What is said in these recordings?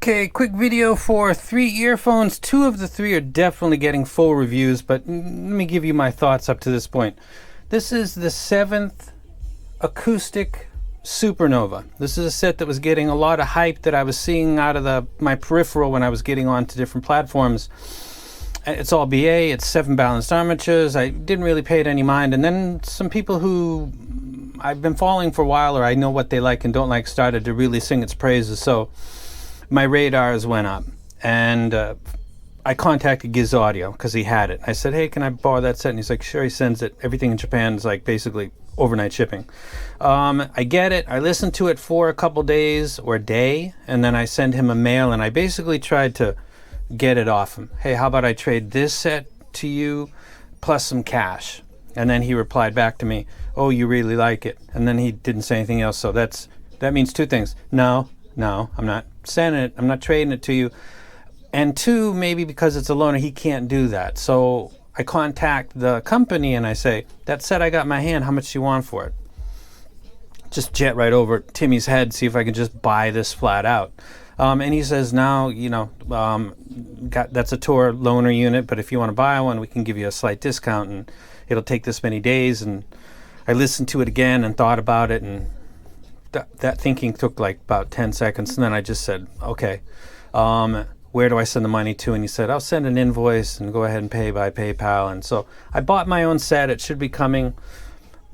Okay, quick video for 3 earphones. 2 of the 3 are definitely getting full reviews, but let me give you my thoughts up to this point. This is the 7th Acoustic Supernova. This is a set that was getting a lot of hype that I was seeing out of my peripheral when I was getting onto different platforms. It's all BA, it's 7 balanced armatures. I didn't really pay it any mind, and then some people who I've been following for a while, or I know what they like and don't like, started to really sing its praises. So my radars went up, and I contacted KZ Audio because he had it. I said, hey, can I borrow that set? And he's like, sure. He sends it. Everything in Japan is like basically overnight shipping. I get it. I listened to it for a couple days or a day, and then I send him a mail, and I basically tried to get it off him. Hey, how about I trade this set to you plus some cash? And then he replied back to me, oh, you really like it. And then he didn't say anything else. So that means 2 things. No, I'm not sending it. I'm not trading it to you. And 2, maybe because it's a loaner, he can't do that. So I contact the company and I say, that set I got in my hand, how much do you want for it? Just jet right over Timmy's head, see if I can just buy this flat out. And he says, now, that's a tour loaner unit, but if you want to buy one, we can give you a slight discount, and it'll take this many days. And I listened to it again and thought about it, and that thinking took like about 10 seconds. And then I just said, okay, where do I send the money to? And he said, I'll send an invoice and go ahead and pay by PayPal. And so I bought my own set. It should be coming.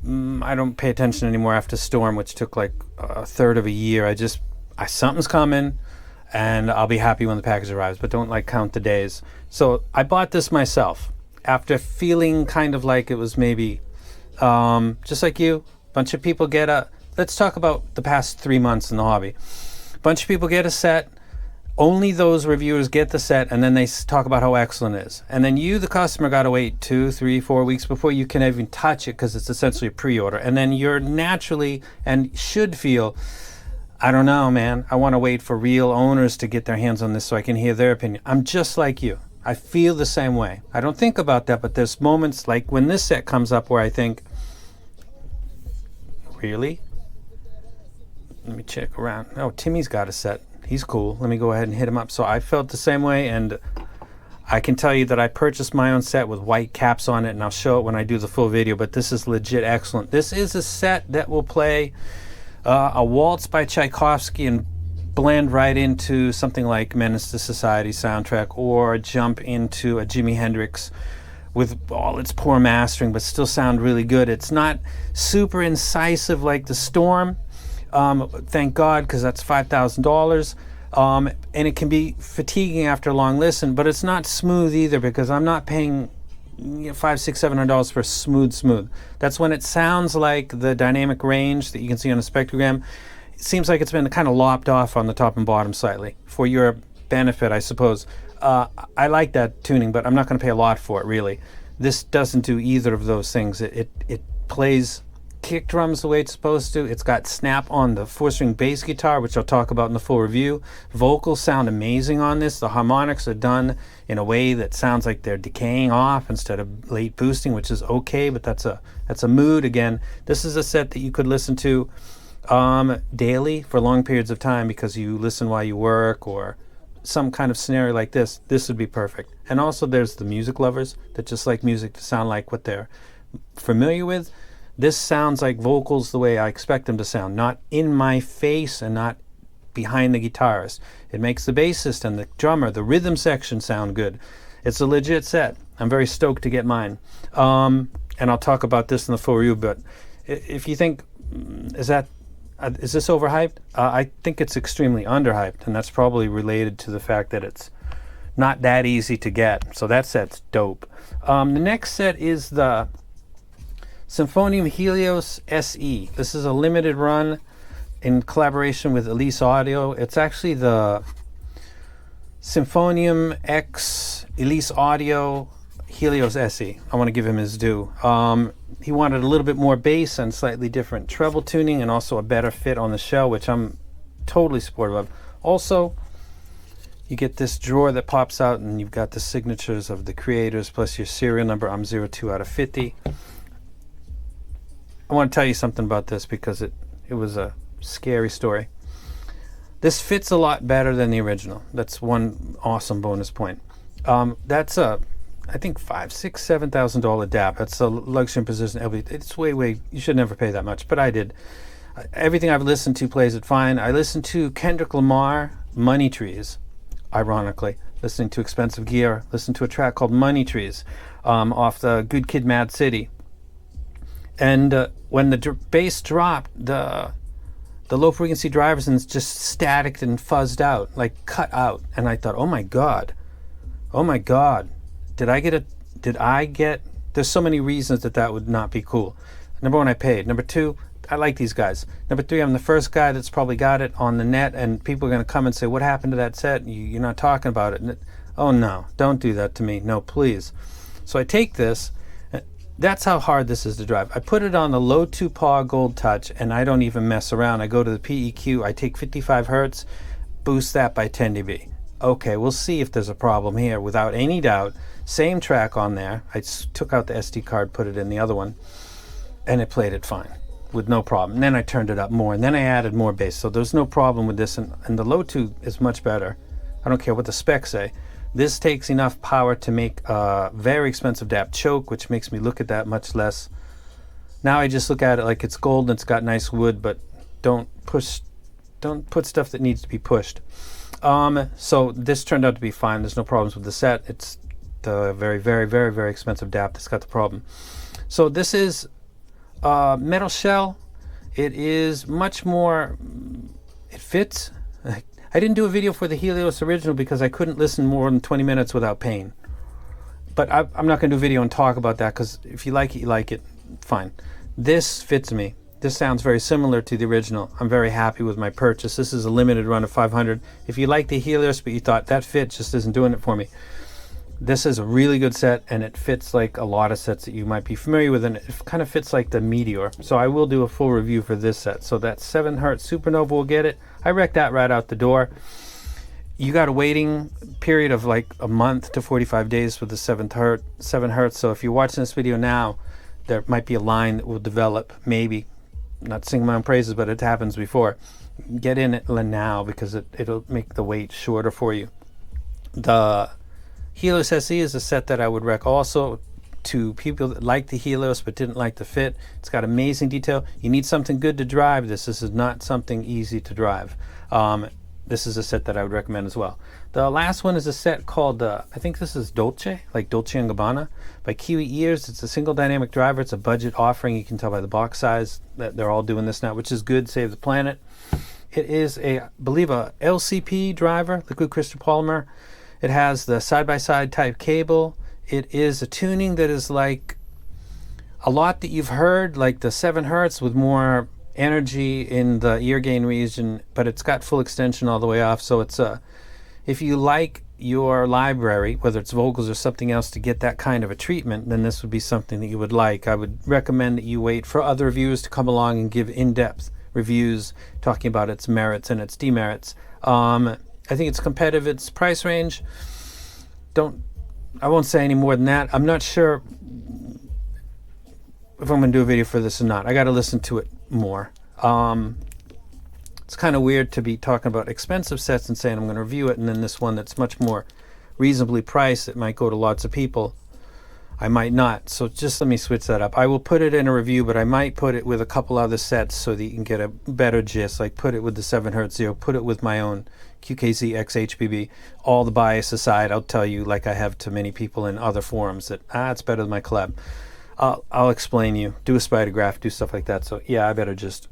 I don't pay attention anymore after Storm, which took like a third of a year. Something's coming, and I'll be happy when the package arrives, but don't like count the days. So I bought this myself after feeling kind of like it was maybe just like you. A bunch of people let's talk about the past 3 months in the hobby. A bunch of people get a set, only those reviewers get the set, and then they talk about how excellent it is. And then you, the customer, got to wait 2, 3, 4 weeks before you can even touch it because it's essentially a pre-order. And then you're naturally and should feel, I don't know, man. I want to wait for real owners to get their hands on this so I can hear their opinion. I'm just like you. I feel the same way. I don't think about that, but there's moments like when this set comes up where I think, really? Let me check around. Oh, Timmy's got a set. He's cool. Let me go ahead and hit him up. So I felt the same way, and I can tell you that I purchased my own set with white caps on it, and I'll show it when I do the full video, but this is legit excellent. This is a set that will play a waltz by Tchaikovsky and blend right into something like Menace to Society soundtrack, or jump into a Jimi Hendrix with all its poor mastering but still sound really good. It's not super incisive like the Storm, thank God, because that's $5,000, and it can be fatiguing after a long listen, but it's not smooth either, because I'm not paying $500, $600, $700 for smooth. That's when it sounds like the dynamic range that you can see on a spectrogram. It seems like it's been kind of lopped off on the top and bottom slightly for your benefit, I suppose. I like that tuning, but I'm not going to pay a lot for it, really. This doesn't do either of those things. It plays kick drums the way it's supposed to. It's got snap on the 4-string bass guitar, which I'll talk about in the full review. Vocals sound amazing on this. The harmonics are done in a way that sounds like they're decaying off instead of late boosting, which is okay, but that's a mood. Again, this is a set that you could listen to daily for long periods of time because you listen while you work or some kind of scenario like this. This would be perfect. And also there's the music lovers that just like music to sound like what they're familiar with. This sounds like vocals the way I expect them to sound, not in my face and not behind the guitarist. It makes the bassist and the drummer, the rhythm section, sound good. It's a legit set. I'm very stoked to get mine. And I'll talk about this in the full review, but if you think, is this overhyped? I think it's extremely underhyped, and that's probably related to the fact that it's not that easy to get. So that set's dope. The next set is the Symphonium Helios SE. This is a limited run in collaboration with Elise Audio. It's actually the Symphonium X Elise Audio Helios SE. I want to give him his due. He wanted a little bit more bass and slightly different treble tuning, and also a better fit on the shell, which I'm totally supportive of. Also, you get this drawer that pops out, and you've got the signatures of the creators plus your serial number. I'm 02 out of 50. I want to tell you something about this because it was a scary story. This fits a lot better than the original. That's one awesome bonus point. That's a, I think $5,000, $6,000, $7,000 DAP. That's a luxury position. It's way, you should never pay that much, but I did. Everything I've listened to plays it fine. I listened to Kendrick Lamar, Money Trees, ironically. Listening to Expensive Gear, listened to a track called Money Trees off the Good Kid Mad City. And when the bass dropped, the low frequency drivers and just staticked and fuzzed out, like cut out. And I thought, oh my God, did I get, there's so many reasons that would not be cool. Number one, I paid. Number two, I like these guys. Number three, I'm the first guy that's probably got it on the net, and people are going to come and say, what happened to that set? You're not talking about it. Oh no, don't do that to me. No, please. So I take this. That's how hard this is to drive. I put it on the low 2-PAW Gold Touch, and I don't even mess around. I go to the PEQ, I take 55 Hertz, boost that by 10 dB. Okay, we'll see if there's a problem here. Without any doubt, same track on there. I took out the SD card, put it in the other one, and it played it fine with no problem. And then I turned it up more, and then I added more bass. So there's no problem with this, and the low 2 is much better. I don't care what the specs say. This takes enough power to make a very expensive DAP choke, which makes me look at that much less. Now I just look at it like it's gold and it's got nice wood, but don't put stuff that needs to be pushed. So this turned out to be fine. There's no problems with the set. It's the very expensive DAP that's got the problem. So this is metal shell. It is much more, it fits. I didn't do a video for the Helios original because I couldn't listen more than 20 minutes without pain. But I'm not going to do a video and talk about that, because if you like it, you like it. Fine. This fits me. This sounds very similar to the original. I'm very happy with my purchase. This is a limited run of 500. If you like the Helios but you thought that fit just isn't doing it for me, this is a really good set, and it fits like a lot of sets that you might be familiar with, and it kind of fits like the Meteor. So I will do a full review for this set. So that 7Hertz Supernova will get it. I wrecked that right out the door. You got a waiting period of like a month to 45 days with the 7Hertz. So if you're watching this video now, there might be a line that will develop, maybe. Not singing my own praises, but it happens before. Get in it now, because it'll make the wait shorter for you. The Helios SE is a set that I would rec also to people that like the Helios but didn't like the fit. It's got amazing detail. You need something good to drive this. This is not something easy to drive. This is a set that I would recommend as well. The last one is a set called, I think this is Dolce, like Dolce & Gabbana, by Kiwi ears. It's a single dynamic driver. It's a budget offering. You can tell by the box size that they're all doing this now, which is good. Save the planet. It is I believe a LCP driver, liquid crystal polymer. It has the side-by-side type cable. It is a tuning that is like a lot that you've heard, like the 7Hertz with more energy in the ear gain region, but it's got full extension all the way off. So it's if you like your library, whether it's vocals or something else, to get that kind of a treatment, then this would be something that you would like. I would recommend that you wait for other reviewers to come along and give in-depth reviews talking about its merits and its demerits. I think it's competitive. Its price range, I won't say any more than that. I'm not sure if I'm going to do a video for this or not. I got to listen to it more. It's kind of weird to be talking about expensive sets and saying I'm going to review it, and then this one that's much more reasonably priced, it might go to lots of people. I might not. So just let me switch that up. I will put it in a review, but I might put it with a couple other sets so that you can get a better gist. Like put it with the 7Hertz Zero, put it with my own QKZ XHBB. All the bias aside, I'll tell you, like I have to many people in other forums, that it's better than my collab. I'll explain you, do a spider graph, do stuff like that. So yeah, I better just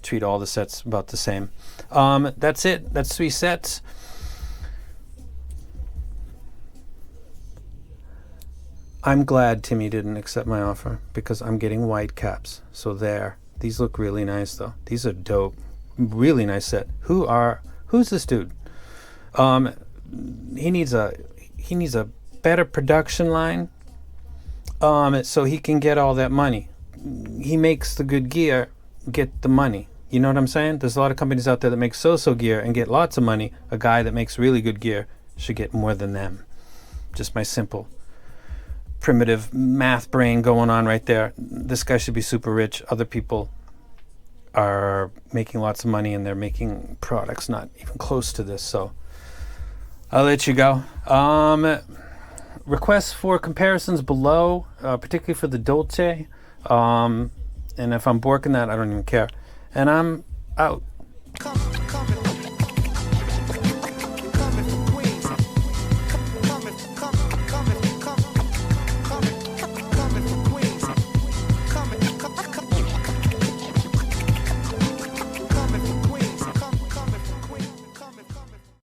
treat all the sets about the same. That's it. That's 3 sets. I'm glad Timmy didn't accept my offer, because I'm getting white caps. So there. These look really nice though. These are dope. Really nice set. Who's this dude? He needs a better production line. So he can get all that money. He makes the good gear, get the money. You know what I'm saying? There's a lot of companies out there that make so-so gear and get lots of money. A guy that makes really good gear should get more than them. Just my simple primitive math brain going on right there. This guy should be super rich. Other people are making lots of money, and they're making products not even close to this. So I'll let you go. Requests for comparisons below, particularly for the Dolce. And if I'm borking that, I don't even care. And I'm out.